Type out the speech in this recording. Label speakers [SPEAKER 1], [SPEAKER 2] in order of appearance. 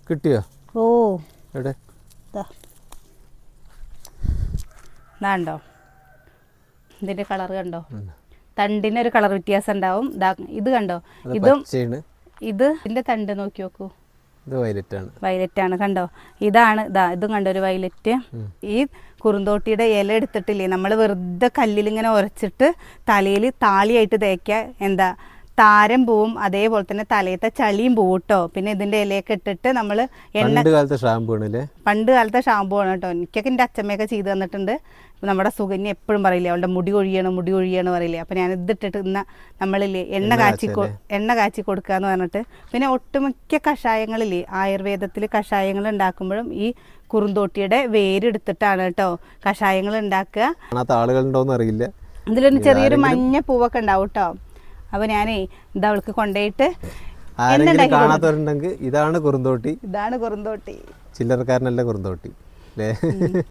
[SPEAKER 1] കിട്ടിയോ?
[SPEAKER 2] ഓ
[SPEAKER 1] എവിടെ?
[SPEAKER 2] ഇതാണ്ടോ, ഇതിന്റെ കളർ കണ്ടോ? തണ്ടിനൊരു കളർ വ്യത്യാസം ഉണ്ടാവും. ഇത് കണ്ടോ, ഇതും ഇതിന്റെ തണ്ട് നോക്കി നോക്കൂ. വയലറ്റ് ആണ് കണ്ടോ. ഇതാണ് ഇതും കണ്ടോ ഒരു വയലറ്റ്. ഈ കുറുന്തോട്ടിയുടെ ഇല എടുത്തിട്ടില്ലേ, നമ്മൾ വെറുതെ കല്ലിൽ ഇങ്ങനെ ഉരച്ചിട്ട് തലയിൽ താളിയായിട്ട് തേക്കുക. എന്താ താരം പോവും, അതേപോലെ തന്നെ തലയത്തെ ചളിയും പോവും കേട്ടോ. പിന്നെ ഇതിന്റെ ഇലയൊക്കെ ഇട്ടിട്ട് നമ്മൾ
[SPEAKER 1] പണ്ട് കാലത്തെ ഷാമ്പു
[SPEAKER 2] ആണ് കേട്ടോ. എനിക്കൊക്കെ എൻ്റെ അച്ഛമ്മയൊക്കെ ചെയ്ത് തന്നിട്ടുണ്ട്. നമ്മുടെ സുകന്യ എപ്പോഴും പറയില്ലേ, അവളുടെ മുടി കൊഴിയണം പറയില്ലേ. അപ്പം ഞാൻ ഇതിട്ടിട്ട് നമ്മളില്ലേ എണ്ണ കാച്ചി കൊടുക്കുക എന്ന് പറഞ്ഞിട്ട്. പിന്നെ ഒട്ടുമിക്ക കഷായങ്ങളില്ലേ, ആയുർവേദത്തിൽ കഷായങ്ങൾ ഉണ്ടാക്കുമ്പോഴും ഈ കുറുന്തോട്ടിയുടെ വേരെടുത്തിട്ടാണ് കേട്ടോ കഷായങ്ങൾ ഉണ്ടാക്കുക.
[SPEAKER 1] അറിയില്ല.
[SPEAKER 2] ഇതിലൊരു ചെറിയൊരു മഞ്ഞ പൂവൊക്കെ ഉണ്ടാവും കേട്ടോ. അപ്പോൾ ഞാനേ അവൾക്ക് കൊണ്ടുപോയിട്ട്
[SPEAKER 1] കാണാത്തവരുണ്ടെങ്കിൽ ഇതാണ് കുറുന്തോട്ടി.
[SPEAKER 2] ചില്ലറക്കാരനല്ല
[SPEAKER 1] കുറുന്തോട്ടി അല്ലേ?